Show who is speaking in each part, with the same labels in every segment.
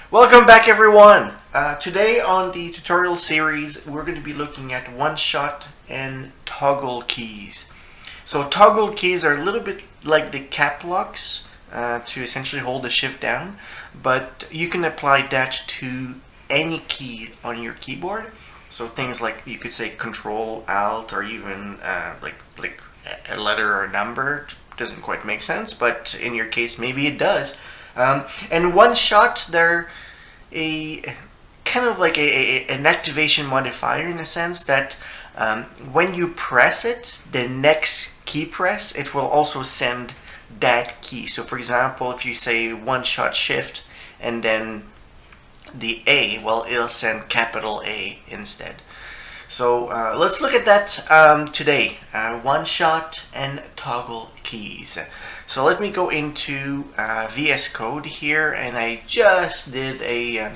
Speaker 1: Welcome back, everyone. Today on the tutorial series, we're going to be looking at one-shot and toggle keys. So toggle keys are a little bit like the cap locks to essentially hold the shift down, but you can apply that to any key on your keyboard. So things like you could say Control, Alt, or even like a letter or a number. Doesn't quite make sense, but in your case, maybe it does. And one shot, they're a kind of like an activation modifier in a sense that when you press it, the next key press, it will also send that key. So for example, if you say one shot shift and then the A, well, it'll send capital A instead. So let's look at that today. One shot and toggle keys. So let me go into VS Code here, and I just did a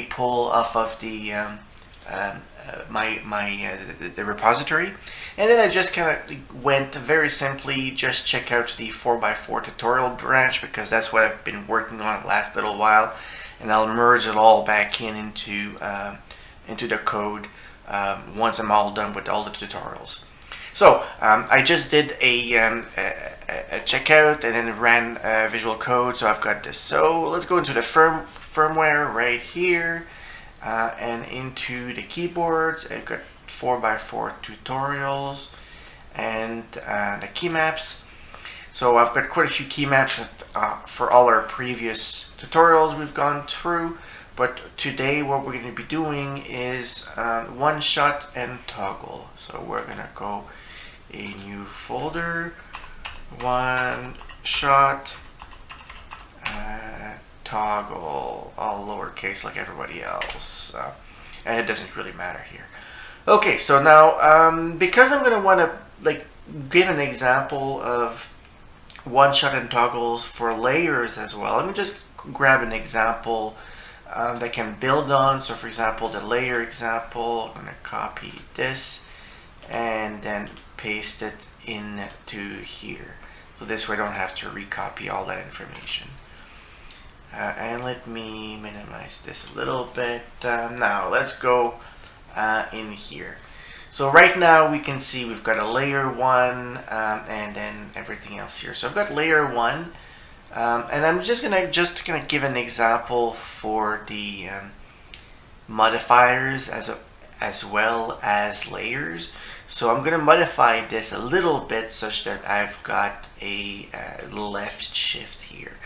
Speaker 1: pull off of the the repository, and then I just kind of went very simply just check out the 4x4 tutorial branch because that's what I've been working on the last little while, and I'll merge it all back into the code once I'm all done with all the tutorials. So I just did a checkout and then ran Visual Code. So I've got this. So let's go into the firmware right here and into the keyboards. I've got 4x4 tutorials and the key maps. So I've got quite a few key maps that, for all our previous tutorials we've gone through. But today what we're going to be doing is one shot and toggle. So we're going to go a new folder, one shot, toggle, all lowercase like everybody else. And it doesn't really matter here. Okay, so now because I'm going to want to give an example of one shot and toggles for layers as well, let me just grab an example that can build on. So for example, the layer example, I'm going to copy this and then paste it into here. So this way I don't have to recopy all that information. And let me minimize this a little bit. Now let's go in here. So right now we can see we've got a layer 1 and then everything else here. So I've got layer 1. And I'm just gonna give an example for the modifiers as well as layers. So I'm gonna modify this a little bit such that I've got a left shift here.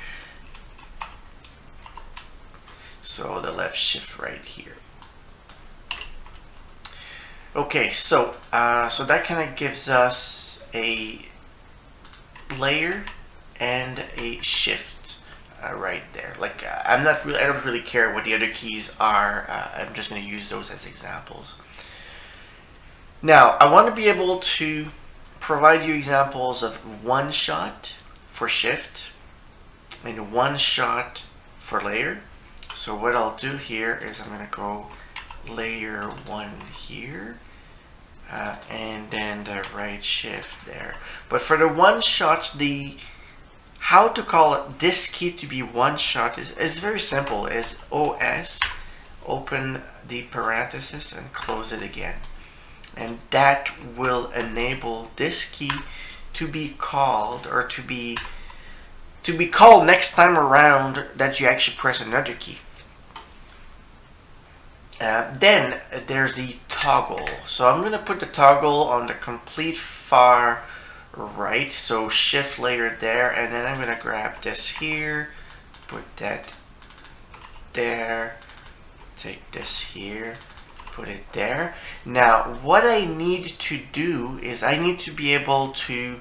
Speaker 1: So the left shift right here. Okay, so so that kind of gives us a layer and a shift right there. Like I don't really care what the other keys are. I'm just going to use those as examples. Now I want to be able to provide you examples of one shot for shift and one shot for layer. So what I'll do here is I'm going to go layer 1 here. And then the right shift there. But for the one shot, how to call it this key to be one shot is very simple. It's OS, open the parenthesis and close it again. And that will enable this key to be called, or to be called next time around that you actually press another key. Then there's the toggle. So I'm going to put the toggle on the complete far right. So shift layer there, and then I'm going to grab this here, put that there, take this here, put it there. Now what I need to do is I need to be able to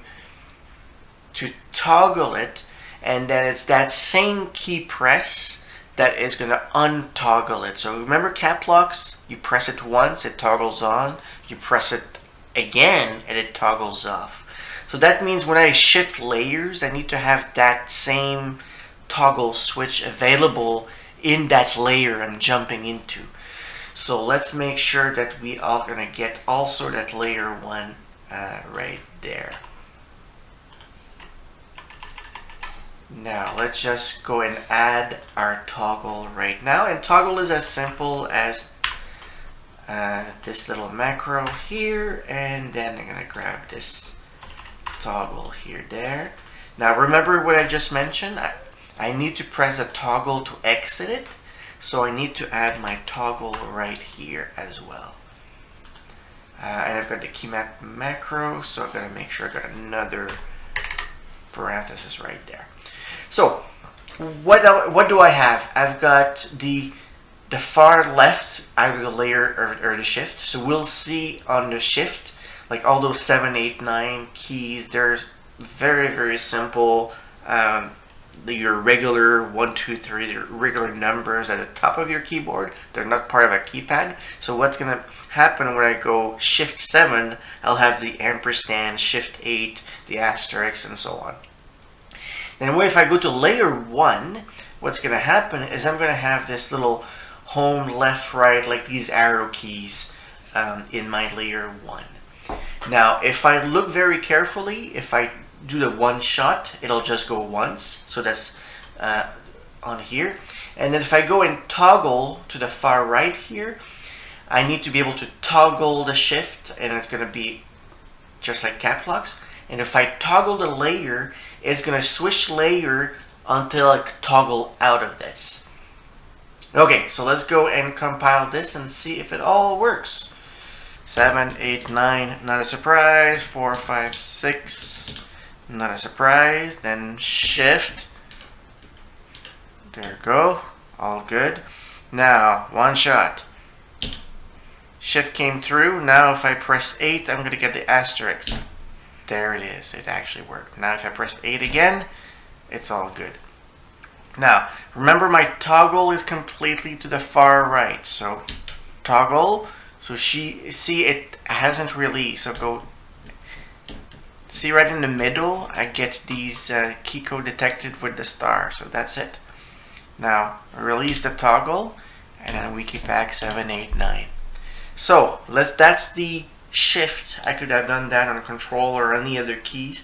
Speaker 1: toggle it, and then it's that same key press that is going to untoggle it. So remember cap locks, you press it once, it toggles on, you press it again and it toggles off. So that means when I shift layers, I need to have that same toggle switch available in that layer I'm jumping into. So let's make sure that we are going to get also that layer 1 right there. Now let's just go and add our toggle right now. And toggle is as simple as this little macro here, and then I'm gonna grab this toggle here, there. Now remember what I just mentioned? I need to press a toggle to exit it, so I need to add my toggle right here as well. And I've got the key map macro, so I've got to make sure I got another parenthesis right there. So what do I have? I've got the far left, either the layer or the shift. So we'll see on the shift, like all those 7, 8, 9 keys, there's very, very simple. Your regular 1, 2, 3, your regular numbers at the top of your keyboard. They're not part of a keypad. So what's going to happen when I go Shift 7, I'll have the ampersand, Shift 8, the asterisk, and so on. And if I go to layer 1, what's going to happen is I'm going to have this little home, left, right, like these arrow keys in my layer 1. Now, if I look very carefully, if I do the one shot, it'll just go once. So that's on here. And then if I go and toggle to the far right here, I need to be able to toggle the shift, and it's going to be just like cap locks. And if I toggle the layer, it's going to switch layer until I toggle out of this. Okay, so let's go and compile this and see if it all works. 7, 8, 9, not a surprise. 4, 5, 6, not a surprise. Then shift. There you go. All good. Now, one shot. Shift came through. Now if I press 8, I'm going to get the asterisk. There it is. It actually worked. Now if I press 8 again, it's all good. Now, remember my toggle is completely to the far right. So, toggle. So see it hasn't really, so go, see right in the middle, I get these key code detected with the star. So that's it. Now, release the toggle, and then we keep back 7, 8, 9. So that's the shift. I could have done that on a controller or any other keys.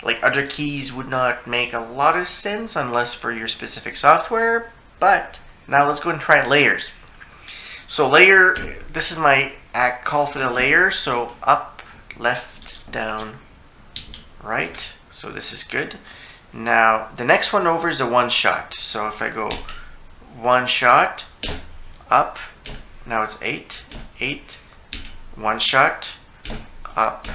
Speaker 1: Like other keys would not make a lot of sense unless for your specific software. But now let's go and try layers. So layer, this is my call for the layer. So up, left, down, right. So this is good. Now the next one over is the one shot. So if I go one shot, up, now it's 8, 8, one shot, up,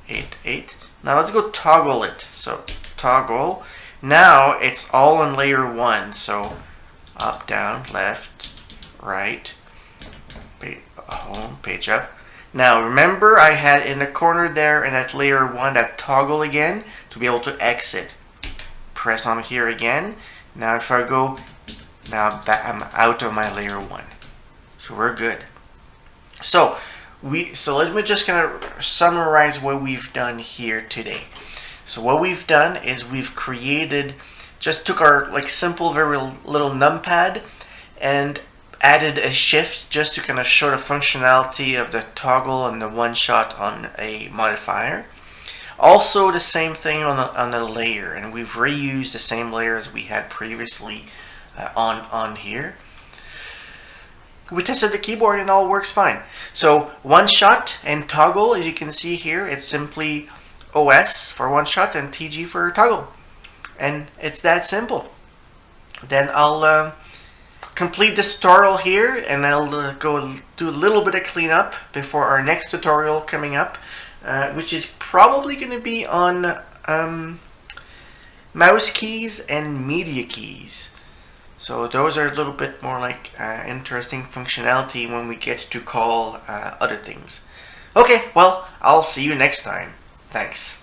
Speaker 1: 8, 8. Now let's go toggle it. So toggle. Now it's all on layer 1. So up, down, left, right, home, page up. Now remember I had in the corner there and at layer 1 that toggle again to be able to exit. Press on here again. Now if I go, now I'm out of my layer 1. So we're good. So let me just kind of summarize what we've done here today. So what we've done is we've created, just took our like simple, very little numpad and added a shift just to kind of show the functionality of the toggle and the one shot on a modifier. Also the same thing on the layer, and we've reused the same layer as we had previously on here. We tested the keyboard and all works fine. So one shot and toggle, as you can see here, it's simply OS for one shot and TG for toggle. And it's that simple. Then I'll complete this tutorial here, and I'll go do a little bit of cleanup before our next tutorial coming up, which is probably going to be on mouse keys and media keys. So those are a little bit more like interesting functionality when we get to call other things. Okay, well, I'll see you next time. Thanks.